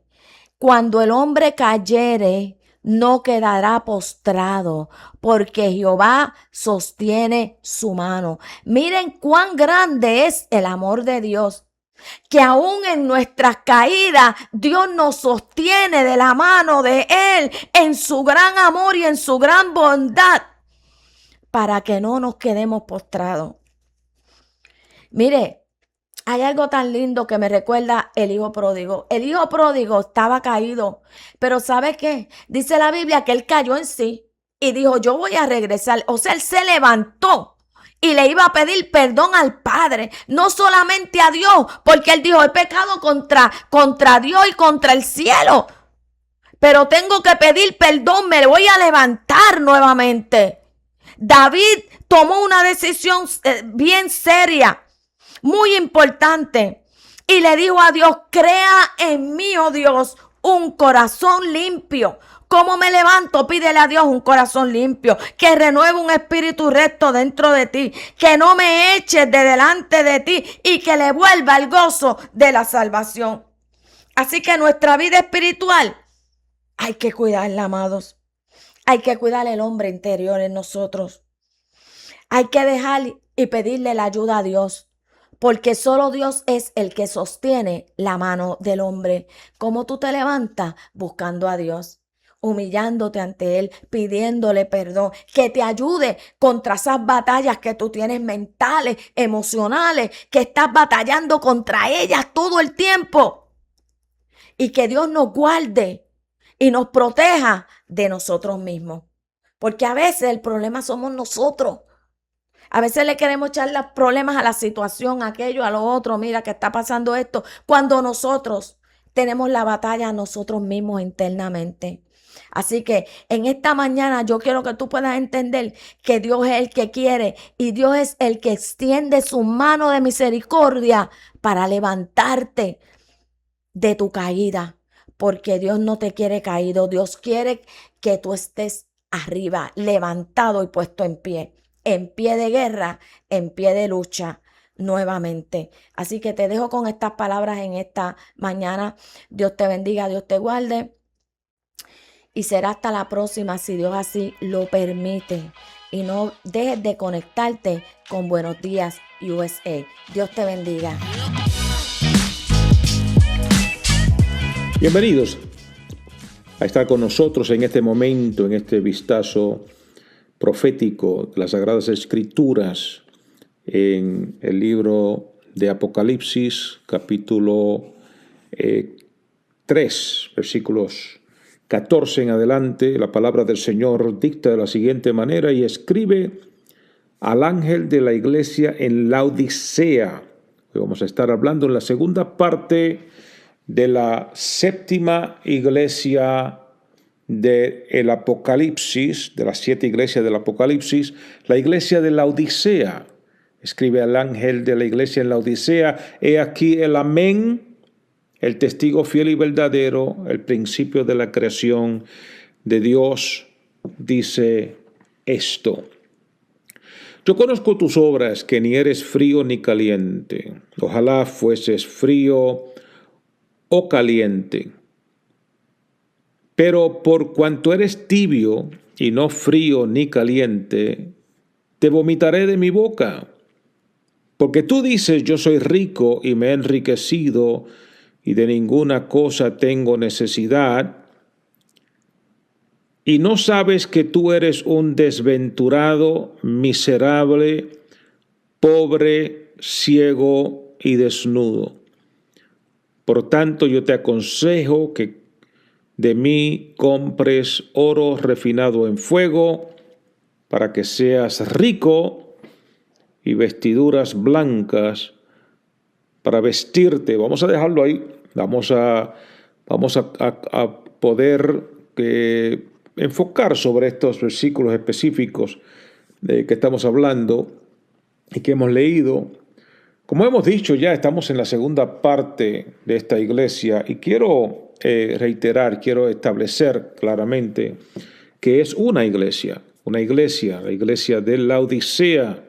cuando el hombre cayere, no quedará postrado, porque Jehová sostiene su mano. Miren cuán grande es el amor de Dios, que aún en nuestras caídas Dios nos sostiene de la mano de Él en su gran amor y en su gran bondad para que no nos quedemos postrados. Mire, hay algo tan lindo que me recuerda el hijo pródigo. El hijo pródigo estaba caído, pero ¿sabe qué? Dice la Biblia que él cayó en sí y dijo: yo voy a regresar. O sea, él se levantó y le iba a pedir perdón al Padre, no solamente a Dios, porque él dijo: he pecado contra Dios y contra el cielo, pero tengo que pedir perdón, me voy a levantar nuevamente. David tomó una decisión bien seria, muy importante, y le dijo a Dios: crea en mí, oh Dios, un corazón limpio. ¿Cómo me levanto? Pídele a Dios un corazón limpio, que renueve un espíritu recto dentro de ti, que no me eches de delante de ti y que le vuelva el gozo de la salvación. Así que nuestra vida espiritual hay que cuidarla, amados. Hay que cuidar el hombre interior en nosotros. Hay que dejar y pedirle la ayuda a Dios, porque solo Dios es el que sostiene la mano del hombre. ¿Cómo tú te levantas? Buscando a Dios, humillándote ante Él, pidiéndole perdón, que te ayude contra esas batallas que tú tienes mentales, emocionales, que estás batallando contra ellas todo el tiempo. Y que Dios nos guarde y nos proteja de nosotros mismos. Porque a veces el problema somos nosotros. A veces le queremos echar los problemas a la situación, a aquello, a lo otro. Mira que está pasando esto. Cuando nosotros tenemos la batalla nosotros mismos internamente. Así que en esta mañana yo quiero que tú puedas entender que Dios es el que quiere y Dios es el que extiende su mano de misericordia para levantarte de tu caída. Porque Dios no te quiere caído. Dios quiere que tú estés arriba, levantado y puesto en pie de guerra, en pie de lucha nuevamente. Así que te dejo con estas palabras en esta mañana. Dios te bendiga, Dios te guarde. Y será hasta la próxima si Dios así lo permite. Y no dejes de conectarte con Buenos Días USA. Dios te bendiga. Bienvenidos a estar con nosotros en este momento, en este vistazo profético de las Sagradas Escrituras en el libro de Apocalipsis, capítulo 3, versículos 14 en adelante. La palabra del Señor dicta de la siguiente manera: y escribe al ángel de la iglesia en Laodicea. Hoy vamos a estar hablando en la segunda parte de la séptima iglesia del Apocalipsis, de las 7 iglesias del Apocalipsis, la iglesia de Laodicea. Escribe al ángel de la iglesia en Laodicea: he aquí el amén, el testigo fiel y verdadero, el principio de la creación de Dios, dice esto: yo conozco tus obras, que ni eres frío ni caliente. Ojalá fueses frío o caliente. Pero por cuanto eres tibio y no frío ni caliente, te vomitaré de mi boca. Porque tú dices: yo soy rico y me he enriquecido y de ninguna cosa tengo necesidad, y no sabes que tú eres un desventurado, miserable, pobre, ciego y desnudo. Por tanto, yo te aconsejo que de mí compres oro refinado en fuego, para que seas rico, y vestiduras blancas para vestirte. Vamos a dejarlo ahí. Vamos a poder enfocar sobre estos versículos específicos que estamos hablando y que hemos leído. Como hemos dicho ya, estamos en la segunda parte de esta iglesia y quiero reiterar, quiero establecer claramente que es una iglesia, la iglesia de Laodicea.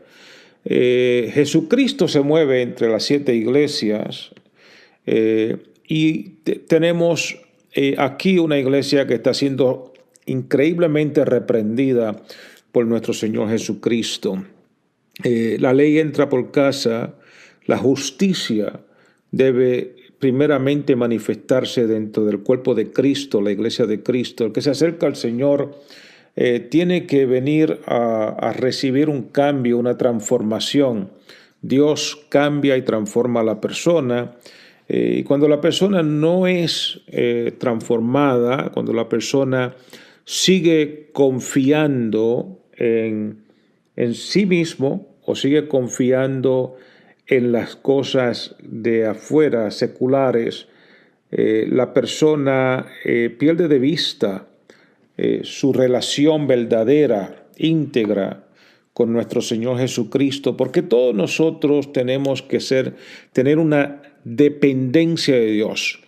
Jesucristo se mueve entre las 7 iglesias y tenemos aquí una iglesia que está siendo increíblemente reprendida por nuestro Señor Jesucristo. La ley entra por casa. La justicia debe primeramente manifestarse dentro del cuerpo de Cristo, la iglesia de Cristo. El que se acerca al Señor tiene que venir a recibir un cambio, una transformación. Dios cambia y transforma a la persona. Y cuando la persona no es transformada, cuando la persona sigue confiando en sí mismo o sigue confiando en las cosas de afuera, seculares, la persona pierde de vista su relación verdadera, íntegra con nuestro Señor Jesucristo, porque todos nosotros tenemos que tener una dependencia de Dios.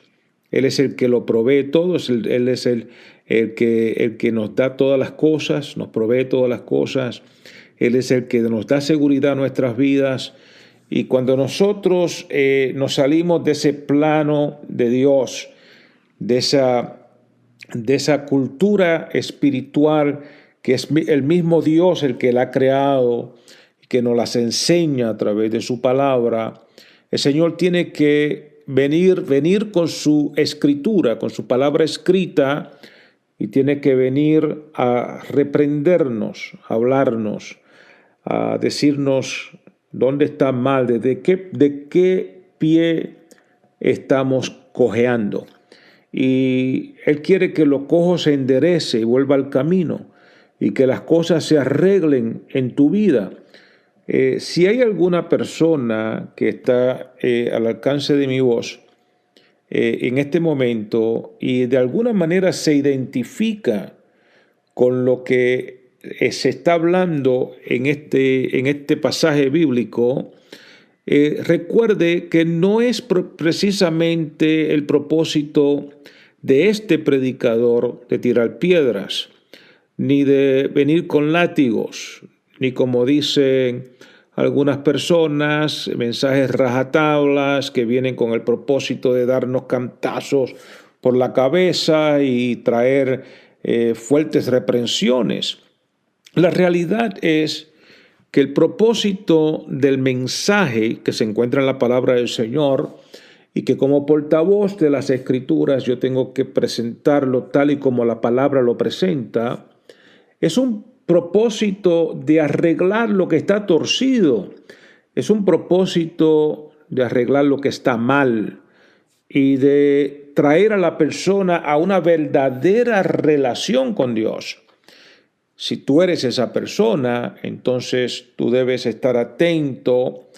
Él es el que lo provee todo, Él es el que nos da todas las cosas, nos provee todas las cosas. Él es el que nos da seguridad a nuestras vidas. Y cuando nosotros nos salimos de ese plano de Dios, de esa cultura espiritual que es el mismo Dios el que la ha creado, que nos las enseña a través de su palabra, el Señor tiene que venir con su escritura, con su palabra escrita, y tiene que venir a reprendernos, a hablarnos, a decirnos dónde está mal, de qué pie estamos cojeando. Y Él quiere que lo cojo se enderece y vuelva al camino. y que las cosas se arreglen en tu vida. Si hay alguna persona que está al alcance de mi voz en este momento y de alguna manera se identifica con lo que se está hablando en este pasaje bíblico, recuerde que no es precisamente el propósito de este predicador de tirar piedras, ni de venir con látigos, ni como dicen algunas personas, mensajes rajatablas que vienen con el propósito de darnos cantazos por la cabeza y traer fuertes reprensiones. La realidad es que el propósito del mensaje que se encuentra en la palabra del Señor y que como portavoz de las Escrituras yo tengo que presentarlo tal y como la palabra lo presenta, es un propósito de arreglar lo que está torcido, es un propósito de arreglar lo que está mal y de traer a la persona a una verdadera relación con Dios. Si tú eres esa persona, entonces tú debes estar atento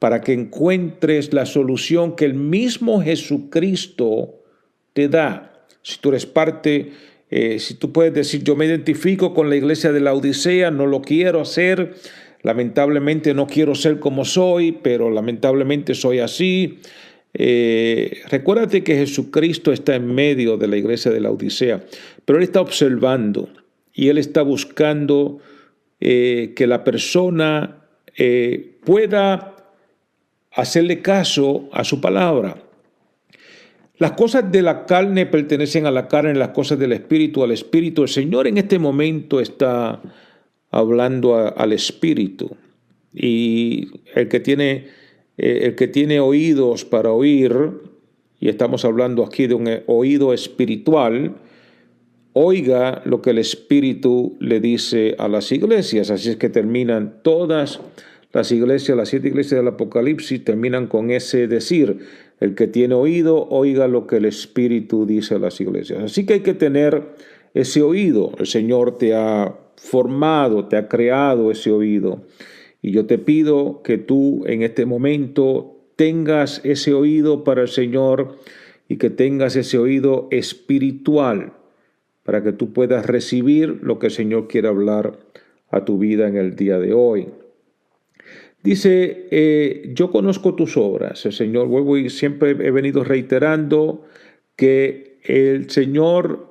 para que encuentres la solución que el mismo Jesucristo te da. Si tú eres parte, si tú puedes decir, yo me identifico con la iglesia de la Odisea, no lo quiero hacer, lamentablemente no quiero ser como soy, pero lamentablemente soy así. Recuérdate que Jesucristo está en medio de la iglesia de la Odisea, pero Él está observando y Él está buscando que la persona pueda hacerle caso a su palabra. Las cosas de la carne pertenecen a la carne, las cosas del espíritu al espíritu. El Señor en este momento está hablando al espíritu, y el que tiene oídos para oír, y estamos hablando aquí de un oído espiritual, oiga lo que el Espíritu le dice a las iglesias. Así es que terminan todas las iglesias, las 7 iglesias del Apocalipsis, terminan con ese decir: el que tiene oído, oiga lo que el Espíritu dice a las iglesias. Así que hay que tener ese oído. El Señor te ha formado, te ha creado ese oído. Y yo te pido que tú en este momento tengas ese oído para el Señor y que tengas ese oído espiritual para que tú puedas recibir lo que el Señor quiere hablar a tu vida en el día de hoy. Dice, yo conozco tus obras. El Señor, vuelvo y siempre he venido reiterando que el Señor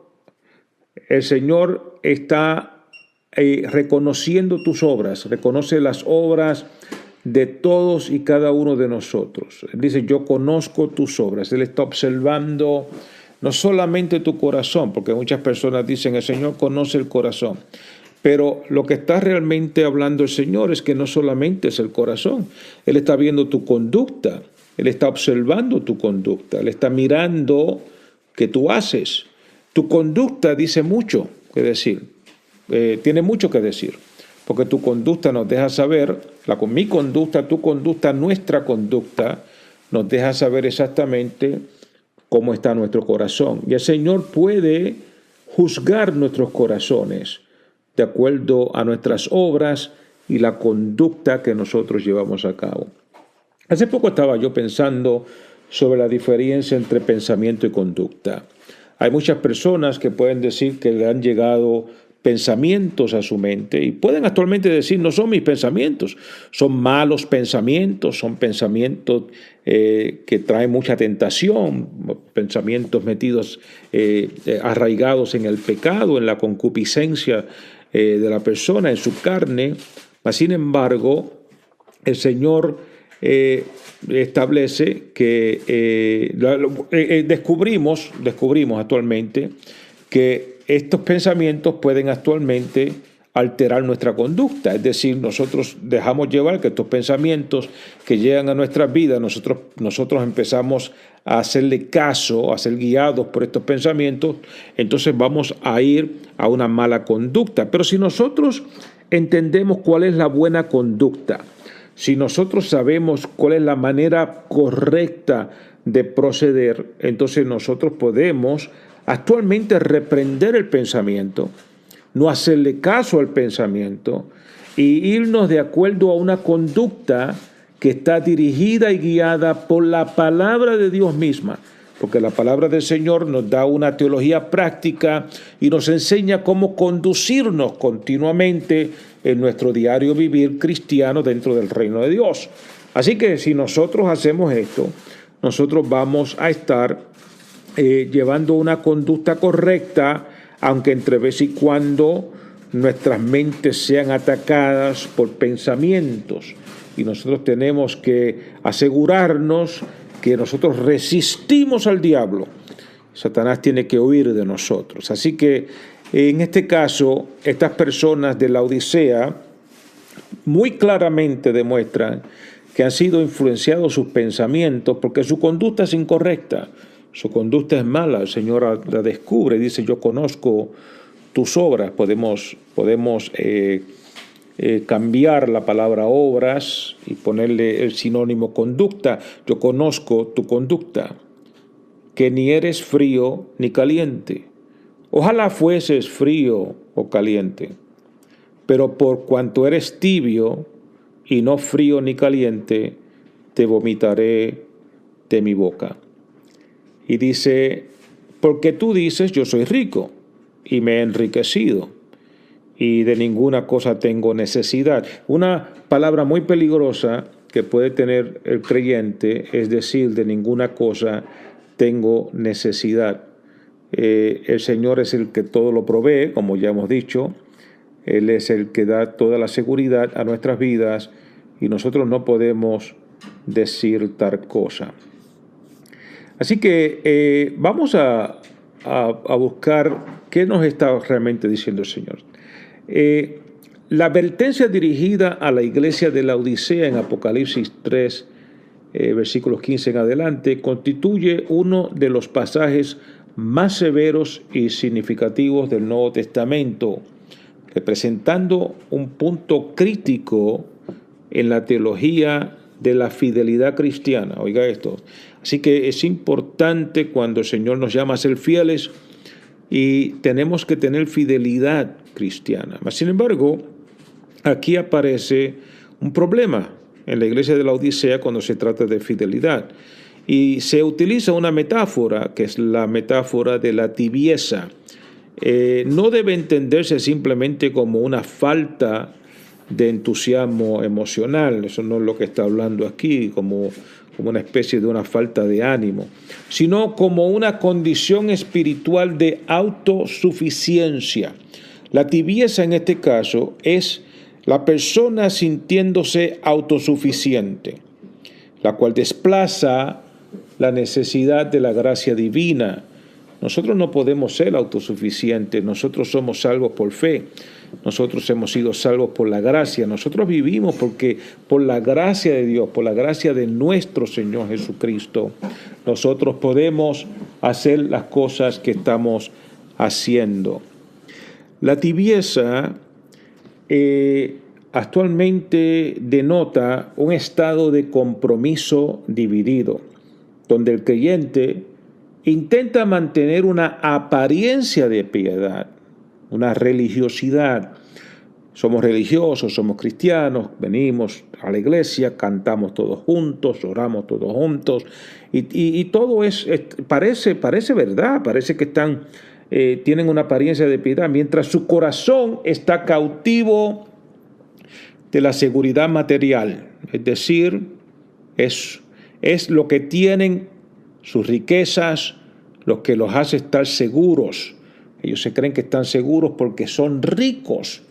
está reconociendo tus obras, reconoce las obras de todos y cada uno de nosotros. Él dice, yo conozco tus obras. Él está observando no solamente tu corazón, porque muchas personas dicen, el Señor conoce el corazón. Pero lo que está realmente hablando el Señor es que no solamente es el corazón. Él está viendo tu conducta, Él está observando tu conducta, Él está mirando qué tú haces. Tu conducta dice mucho que decir, tiene mucho que decir, porque tu conducta nos deja saber, mi conducta, tu conducta, nuestra conducta, nos deja saber exactamente cómo está nuestro corazón. Y el Señor puede juzgar nuestros corazones de acuerdo a nuestras obras y la conducta que nosotros llevamos a cabo. Hace poco estaba yo pensando sobre la diferencia entre pensamiento y conducta. Hay muchas personas que pueden decir que le han llegado pensamientos a su mente y pueden actualmente decir, no son mis pensamientos, son malos pensamientos, son pensamientos que traen mucha tentación, pensamientos metidos, arraigados en el pecado, en la concupiscencia de la persona, en su carne. Sin embargo, el Señor establece que descubrimos actualmente que estos pensamientos pueden actualmente alterar nuestra conducta. Es decir, nosotros dejamos llevar que estos pensamientos que llegan a nuestras vidas, nosotros empezamos a hacerle caso, a ser guiados por estos pensamientos, entonces vamos a ir a una mala conducta. Pero si nosotros entendemos cuál es la buena conducta, si nosotros sabemos cuál es la manera correcta de proceder, entonces nosotros podemos actualmente reprender el pensamiento, no hacerle caso al pensamiento y irnos de acuerdo a una conducta que está dirigida y guiada por la palabra de Dios misma. Porque la palabra del Señor nos da una teología práctica y nos enseña cómo conducirnos continuamente en nuestro diario vivir cristiano dentro del reino de Dios. Así que si nosotros hacemos esto, nosotros vamos a estar llevando una conducta correcta, aunque entre vez y cuando nuestras mentes sean atacadas por pensamientos. Y nosotros tenemos que asegurarnos que nosotros resistimos al diablo. Satanás tiene que huir de nosotros. Así que en este caso, estas personas de la Odisea muy claramente demuestran que han sido influenciados sus pensamientos porque su conducta es incorrecta, su conducta es mala. El Señor la descubre y dice: yo conozco tus obras. Podemos cambiar la palabra obras y ponerle el sinónimo conducta. Yo conozco tu conducta, que ni eres frío ni caliente. Ojalá fueses frío o caliente, pero por cuanto eres tibio y no frío ni caliente, te vomitaré de mi boca. Y dice: porque tú dices, yo soy rico y me he enriquecido, y de ninguna cosa tengo necesidad. Una palabra muy peligrosa que puede tener el creyente es decir, de ninguna cosa tengo necesidad. El Señor es el que todo lo provee, como ya hemos dicho. Él es el que da toda la seguridad a nuestras vidas y nosotros no podemos decir tal cosa. Así que vamos a buscar qué nos está realmente diciendo el Señor. La advertencia dirigida a la iglesia de la Odisea en Apocalipsis 3, versículos 15 en adelante, constituye uno de los pasajes más severos y significativos del Nuevo Testamento, representando un punto crítico en la teología de la fidelidad cristiana. Oiga esto. Así que es importante cuando el Señor nos llama a ser fieles y tenemos que tener fidelidad cristiana. Sin embargo, aquí aparece un problema en la iglesia de la Odisea cuando se trata de fidelidad. Y se utiliza una metáfora, que es la metáfora de la tibieza. No debe entenderse simplemente como una falta de entusiasmo emocional. Eso no es lo que está hablando aquí, como una especie de una falta de ánimo, sino como una condición espiritual de autosuficiencia. La tibieza en este caso es la persona sintiéndose autosuficiente, la cual desplaza la necesidad de la gracia divina. Nosotros no podemos ser autosuficientes, nosotros somos salvos por fe, nosotros hemos sido salvos por la gracia, nosotros vivimos porque por la gracia de Dios, por la gracia de nuestro Señor Jesucristo, nosotros podemos hacer las cosas que estamos haciendo. La tibieza actualmente denota un estado de compromiso dividido, donde el creyente intenta mantener una apariencia de piedad, una religiosidad. Somos religiosos, somos cristianos, venimos a la iglesia, cantamos todos juntos, oramos todos juntos, y todo parece verdad, parece que tienen una apariencia de piedad, mientras su corazón está cautivo de la seguridad material, es decir, es lo que tienen, sus riquezas, lo que los hace estar seguros. Ellos se creen que están seguros porque son ricos.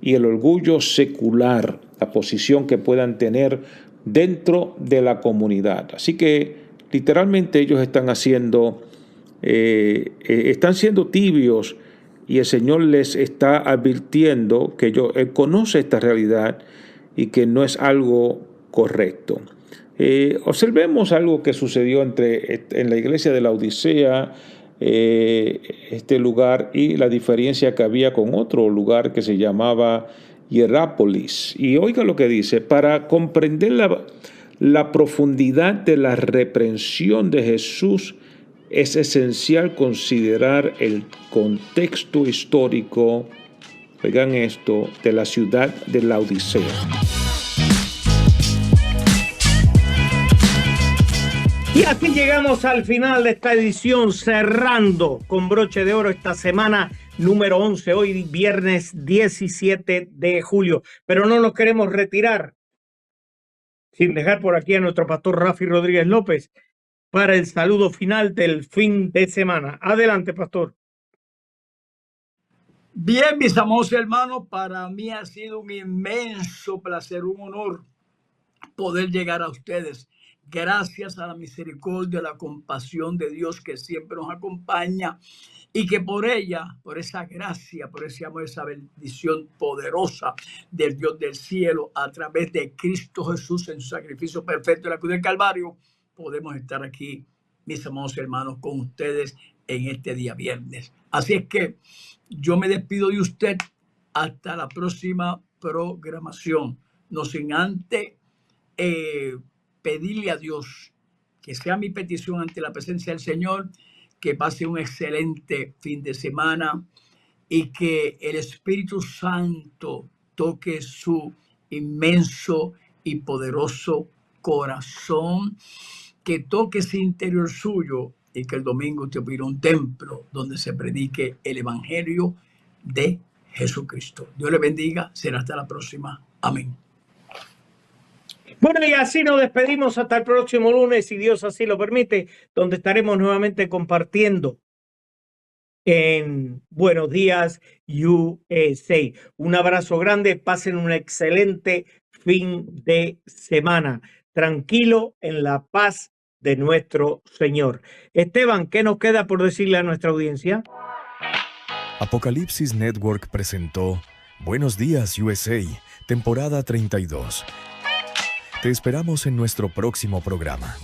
Y el orgullo secular, la posición que puedan tener dentro de la comunidad. Así que literalmente ellos están siendo tibios, y el Señor les está advirtiendo que Él conoce esta realidad y que no es algo correcto. Observemos algo que sucedió en la iglesia de la Odisea, este lugar, y la diferencia que había con otro lugar que se llamaba Hierápolis. Y oiga lo que dice: para comprender la profundidad de la reprensión de Jesús, es esencial considerar el contexto histórico oigan esto, de la ciudad de Laodicea. Y así llegamos al final de esta edición, cerrando con broche de oro esta semana número 11, hoy viernes 17 de julio. Pero no nos queremos retirar sin dejar por aquí a nuestro pastor Rafi Rodríguez López para el saludo final del fin de semana. Adelante, pastor. Bien, mis amados hermanos, para mí ha sido un inmenso placer, un honor poder llegar a ustedes. Gracias a la misericordia, a la compasión de Dios que siempre nos acompaña y que por ella, por esa gracia, por ese amor, esa bendición poderosa del Dios del cielo a través de Cristo Jesús en su sacrificio perfecto en la cruz del Calvario, podemos estar aquí, mis amados hermanos, con ustedes en este día viernes. Así es que yo me despido de usted hasta la próxima programación. No sin antes pedirle a Dios que sea mi petición ante la presencia del Señor, que pase un excelente fin de semana y que el Espíritu Santo toque su inmenso y poderoso corazón, que toque ese interior suyo y que el domingo usted pueda ir a un templo donde se predique el Evangelio de Jesucristo. Dios le bendiga. Será hasta la próxima. Amén. Bueno, y así nos despedimos hasta el próximo lunes, si Dios así lo permite, donde estaremos nuevamente compartiendo en Buenos Días USA. Un abrazo grande, pasen un excelente fin de semana, tranquilo en la paz de nuestro Señor. Esteban, ¿qué nos queda por decirle a nuestra audiencia? Apocalipsis Network presentó Buenos Días USA, temporada 32. Te esperamos en nuestro próximo programa.